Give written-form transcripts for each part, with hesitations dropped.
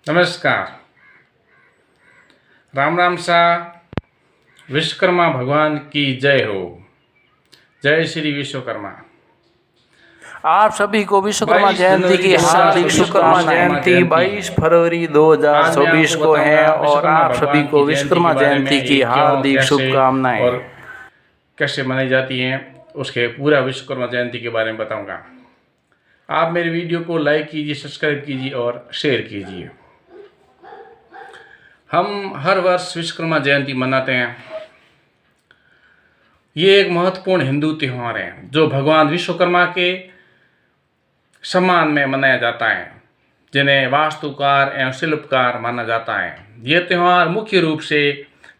नमस्कार। राम राम सा। विश्वकर्मा भगवान की जय हो। जय श्री विश्वकर्मा। आप सभी को विश्वकर्मा 22 जयंती जनवरी की हार्दिक 2024 को विश्वकर्मा जयंती जयंती 22 है। फरवरी आज मैं 2024 आपको को है बताऊंगा और विश्वकर्मा आप सभी भगवान को की जयंती विश्वकर्मा के बारे में, जयंती की ये क्यों, हार्दिक कैसे शुभकामनाएं। और कैसे मनाई जाती हैं, उसके पूरा विश्वकर्मा जयंती के बारे में बताऊंगा। आप मेरे वीडियो को लाइक कीजिए, सब्सक्राइब कीजिए और शेयर कीजिए। हम हर वर्ष विश्वकर्मा जयंती मनाते हैं। ये एक महत्वपूर्ण हिंदू त्यौहार है जो भगवान विश्वकर्मा के सम्मान में मनाया जाता है, जिन्हें वास्तुकार एवं शिल्पकार माना जाता है। यह त्यौहार मुख्य रूप से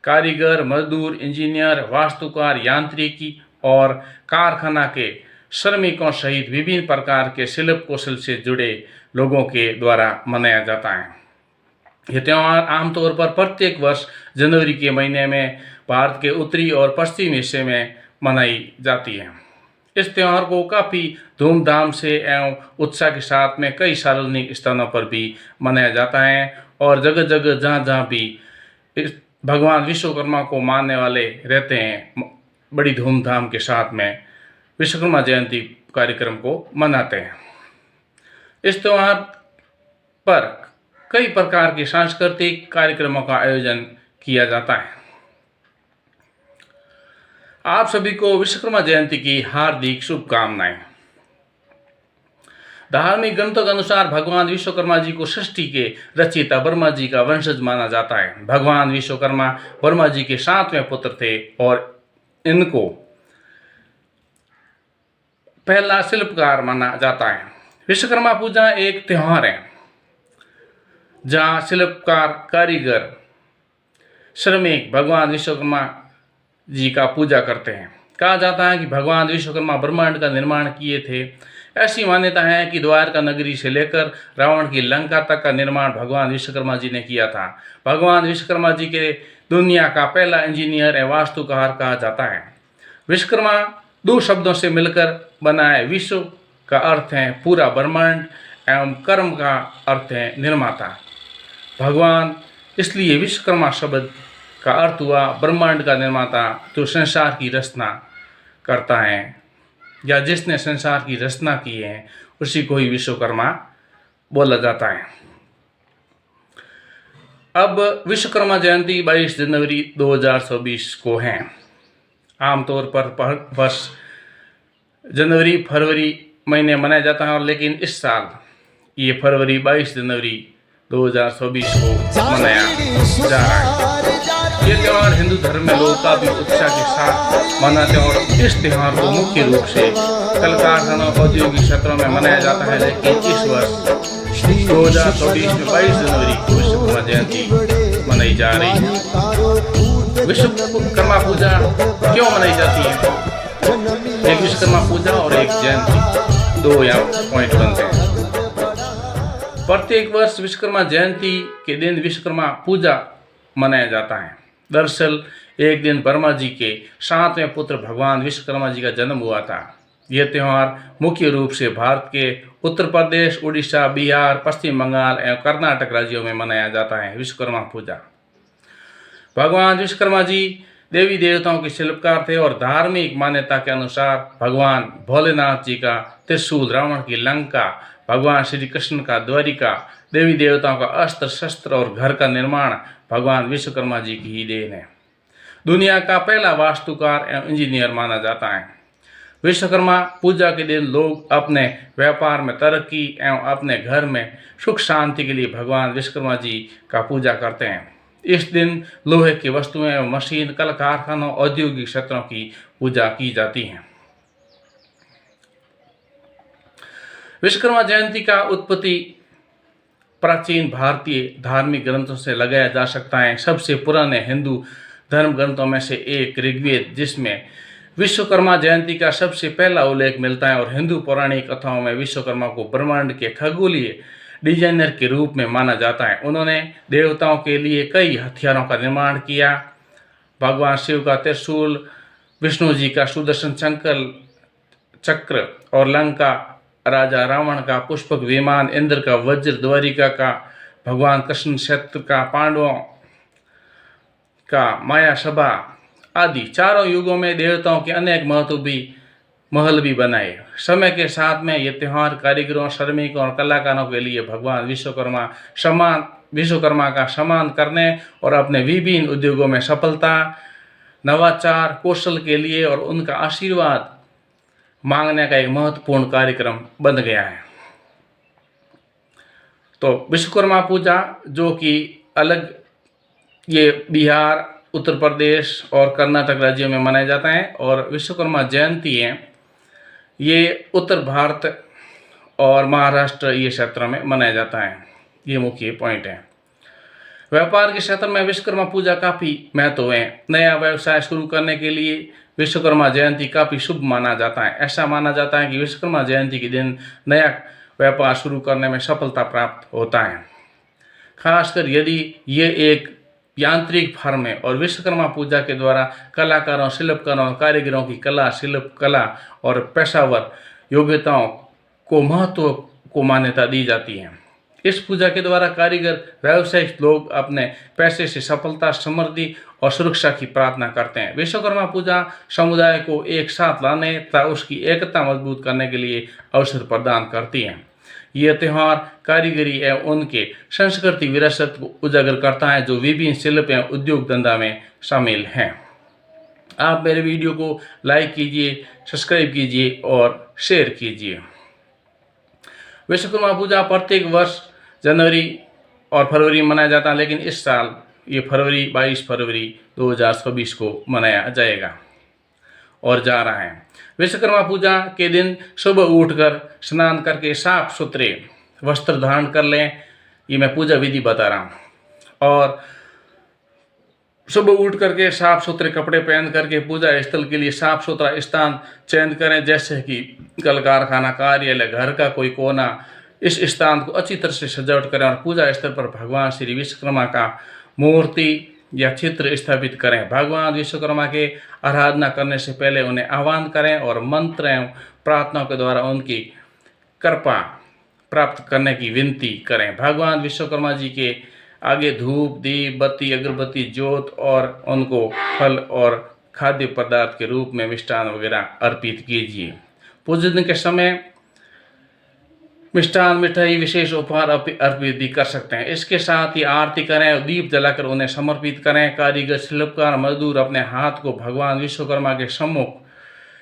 कारीगर, मजदूर, इंजीनियर, वास्तुकार, यांत्रिकी और कारखाना के श्रमिकों सहित विभिन्न प्रकार के शिल्प कौशल से जुड़े लोगों के द्वारा मनाया जाता है। यह त्यौहार आमतौर पर प्रत्येक वर्ष जनवरी के महीने में भारत के उत्तरी और पश्चिमी हिस्से में मनाई जाती है। इस त्यौहार को काफ़ी धूमधाम से एवं उत्साह के साथ में कई सार्वजनिक स्थानों पर भी मनाया जाता है और जगह जगह जहाँ जहाँ भी इस भगवान विश्वकर्मा को मानने वाले रहते हैं, बड़ी धूमधाम के साथ में विश्वकर्मा जयंती कार्यक्रम को मनाते हैं। इस त्यौहार पर कई प्रकार के सांस्कृतिक कार्यक्रमों का आयोजन किया जाता है। आप सभी को विश्वकर्मा जयंती की हार्दिक शुभकामनाएं। धार्मिक ग्रंथों के अनुसार भगवान विश्वकर्मा जी को सृष्टि के रचयिता ब्रह्मा जी का वंशज माना जाता है। भगवान विश्वकर्मा ब्रह्मा जी के 7वें पुत्र थे और इनको पहला शिल्पकार माना जाता है। विश्वकर्मा पूजा एक त्यौहार है जहाँ शिल्पकार, कारीगर, श्रमिक भगवान विश्वकर्मा जी का पूजा करते हैं। कहा जाता है कि भगवान विश्वकर्मा ब्रह्मांड का निर्माण किए थे। ऐसी मान्यता है कि द्वारका नगरी से लेकर रावण की लंका तक का निर्माण भगवान विश्वकर्मा जी ने किया था। भगवान विश्वकर्मा जी के दुनिया का पहला इंजीनियर एवं वास्तुकार कहा जाता है। विश्वकर्मा दो शब्दों से मिलकर बना है। विश्व का अर्थ है पूरा ब्रह्मांड एवं कर्म का अर्थ है निर्माता। भगवान इसलिए विश्वकर्मा शब्द का अर्थ हुआ ब्रह्मांड का निर्माता, जो संसार की रचना करता है या जिसने संसार की रचना की है, उसी को ही विश्वकर्मा बोला जाता है। अब विश्वकर्मा जयंती 22 जनवरी 2024 को है। आमतौर पर वर्ष जनवरी फरवरी महीने मनाया जाता है, और लेकिन इस साल ये फरवरी 22 जनवरी 2024 को मनाया जा रहा है। ये त्यौहार हिंदू धर्म में लोग काफी उत्साह के साथ मनाते हैं और इस त्यौहार को मुख्य रूप से कल कारखानों औद्योगिक क्षेत्रों में मनाया जाता है। लेकिन इस वर्ष 2024 में 22 जनवरी को विश्वकर्मा जयंती मनाई जा रही है। विश्वकर्मा पूजा क्यों मनाई जाती है? एक विश्वकर्मा पूजा और एक जयंती, दो यहाँ पॉइंट बनते हैं। प्रत्येक वर्ष विश्वकर्मा जयंती के दिन विश्वकर्मा पूजा मनाया जाता है। दरअसल एक दिन ब्रह्मा जी के 7वें पुत्र भगवान विश्वकर्मा जी का जन्म हुआ था। यह त्यौहार मुख्य रूप से भारत के उत्तर प्रदेश, उड़ीसा, बिहार, पश्चिम बंगाल एवं कर्नाटक राज्यों में मनाया जाता है। विश्वकर्मा पूजा भगवान विश्वकर्मा जी देवी देवताओं के शिल्पकार थे और धार्मिक मान्यता के अनुसार भगवान भोलेनाथ जी का त्रिशूल, रावण की लंका, भगवान श्री कृष्ण का द्वारिका, देवी देवताओं का अस्त्र शस्त्र और घर का निर्माण भगवान विश्वकर्मा जी की ही देन है। दुनिया का पहला वास्तुकार एवं इंजीनियर माना जाता है। विश्वकर्मा पूजा के दिन लोग अपने व्यापार में तरक्की एवं अपने घर में सुख शांति के लिए भगवान विश्वकर्मा जी का पूजा करते हैं। इस दिन लोहे की वस्तुएं एवं मशीन, कल कारखानों, औद्योगिक क्षेत्रों की पूजा की जाती है। विश्वकर्मा जयंती का उत्पत्ति प्राचीन भारतीय धार्मिक ग्रंथों से लगाया जा सकता है। सबसे पुराने हिंदू धर्म ग्रंथों में से एक ऋग्वेद, जिसमें विश्वकर्मा जयंती का सबसे पहला उल्लेख मिलता है, और हिंदू पौराणिक कथाओं में विश्वकर्मा को ब्रह्मांड के खगोलीय डिजाइनर के रूप में माना जाता है। उन्होंने देवताओं के लिए कई हथियारों का निर्माण किया। भगवान शिव का त्रिशूल, विष्णु जी का सुदर्शन चक्र और लंका राजा रावण का पुष्पक विमान, इंद्र का वज्र, द्वारिका का भगवान कृष्ण क्षेत्र का, पांडवों का माया सभा आदि चारों युगों में देवताओं के अनेक महल भी बनाए। समय के साथ में ये त्यौहार कारीगरों, श्रमिकों और कलाकारों के लिए भगवान विश्वकर्मा का सम्मान करने और अपने विभिन्न उद्योगों में सफलता, नवाचार, कौशल के लिए और उनका आशीर्वाद मांगने का एक महत्वपूर्ण कार्यक्रम बन गया है। तो विश्वकर्मा पूजा जो कि अलग ये बिहार, उत्तर प्रदेश और कर्नाटक राज्यों में मनाया जाता है, और विश्वकर्मा जयंती है ये उत्तर भारत और महाराष्ट्र ये क्षेत्र में मनाया जाता है। ये मुख्य पॉइंट है। व्यापार के क्षेत्र में विश्वकर्मा पूजा काफ़ी महत्व है। नया व्यवसाय शुरू करने के लिए विश्वकर्मा जयंती काफ़ी शुभ माना जाता है। ऐसा माना जाता है कि विश्वकर्मा जयंती के दिन नया व्यापार शुरू करने में सफलता प्राप्त होता है, खासकर यदि ये एक यांत्रिक फर्म है। और विश्वकर्मा पूजा के द्वारा कलाकारों, शिल्पकारों और कारीगरों की कला, शिल्प कला और पेशेवर योग्यताओं को महत्व को मान्यता दी जाती है। इस पूजा के द्वारा कारीगर, व्यावसायिक लोग अपने पैसे से सफलता, समृद्धि और सुरक्षा की प्रार्थना करते हैं। विश्वकर्मा पूजा समुदाय को एक साथ लाने तथा उसकी एकता मजबूत करने के लिए अवसर प्रदान करती है। यह त्यौहार कारीगरी एवं उनके संस्कृति विरासत को उजागर करता है, जो विभिन्न शिल्प एवं उद्योग धंधा में शामिल हैं। आप मेरे वीडियो को लाइक कीजिए, सब्सक्राइब कीजिए और शेयर कीजिए। विश्वकर्मा पूजा प्रत्येक वर्ष जनवरी और फरवरी में मनाया जाता है, लेकिन इस साल ये 22 फरवरी 2024 को मनाया जाएगा और जा रहा है। विश्वकर्मा पूजा के दिन सुबह उठकर स्नान करके साफ सुथरे वस्त्र धारण कर लें। ये मैं पूजा विधि बता रहा हूँ। और सुबह उठ करके साफ सुथरे कपड़े पहन करके पूजा स्थल के लिए साफ सुथरा स्थान चयन करें, जैसे कि कल कारखाना, कार्यालय, घर का कोई कोना। इस स्थान को अच्छी तरह से सजावट करें और पूजा स्थल पर भगवान श्री विश्वकर्मा का मूर्ति या चित्र स्थापित करें। भगवान विश्वकर्मा के आराधना करने से पहले उन्हें आह्वान करें और मंत्र एवं प्रार्थना के द्वारा उनकी कृपा प्राप्त करने की विनती करें। भगवान विश्वकर्मा जी के आगे धूप, दीप, बत्ती, अगरबत्ती, ज्योत और उनको फल और खाद्य पदार्थ के रूप में मिष्ठान वगैरह अर्पित कीजिए। पूजन के समय मिष्ठान, मिठाई, विशेष उपहार अर्पित भी कर सकते हैं। इसके साथ ही आरती करें और दीप जलाकर उन्हें समर्पित करें। कारीगर, शिल्पकार, मजदूर अपने हाथ को भगवान विश्वकर्मा के सम्मुख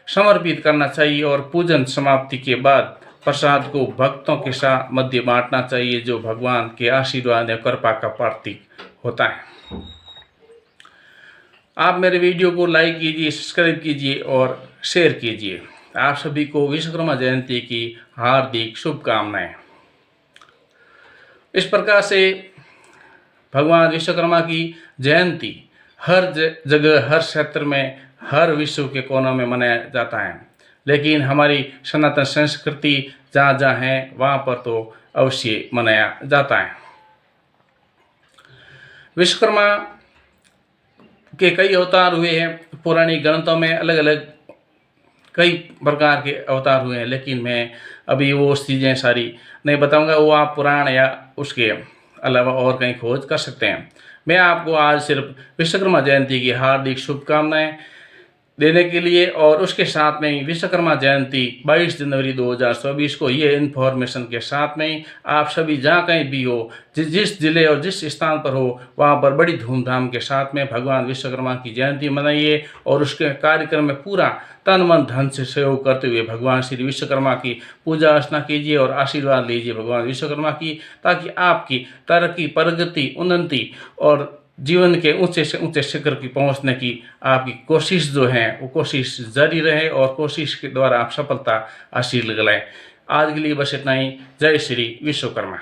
समर्पित करना चाहिए और पूजन समाप्ति के बाद प्रसाद को भक्तों के साथ मध्य बांटना चाहिए, जो भगवान के आशीर्वाद या कृपा का प्रतीक होता है। आप मेरे वीडियो को लाइक कीजिए, सब्सक्राइब कीजिए और शेयर कीजिए। आप सभी को विश्वकर्मा जयंती की हार्दिक शुभकामनाएं। इस प्रकार से भगवान विश्वकर्मा की जयंती हर जगह, हर क्षेत्र में, हर विश्व के कोनों में मनाया जाता है, लेकिन हमारी सनातन संस्कृति जहाँ जहाँ है वहाँ पर तो अवश्य मनाया जाता है। विश्वकर्मा के कई अवतार हुए हैं। पौराणिक ग्रंथों में अलग अलग कई प्रकार के अवतार हुए हैं, लेकिन मैं अभी वो चीज़ें सारी नहीं बताऊंगा। वो आप पुराण या उसके अलावा और कहीं खोज कर सकते हैं। मैं आपको आज सिर्फ विश्वकर्मा जयंती की हार्दिक शुभकामनाएं देने के लिए और उसके साथ में ही विश्वकर्मा जयंती 22 जनवरी 2024 को ये इन्फॉर्मेशन के साथ में ही आप सभी जहाँ कहीं भी हो, जिस जिले और जिस स्थान पर हो, वहाँ पर बड़ी धूमधाम के साथ में भगवान विश्वकर्मा की जयंती मनाइए और उसके कार्यक्रम में पूरा तन मन धन से सहयोग करते हुए भगवान श्री विश्वकर्मा की पूजा अर्चना कीजिए और आशीर्वाद लीजिए भगवान विश्वकर्मा की, ताकि आपकी तरक्की, प्रगति, उन्नति और जीवन के ऊंचे से ऊंचे शिखर की पहुंचने की आपकी कोशिश जो है वो कोशिश जारी रहे और कोशिश के द्वारा आप सफलता हासिल लगाएं। आज के लिए बस इतना ही। जय श्री विश्वकर्मा।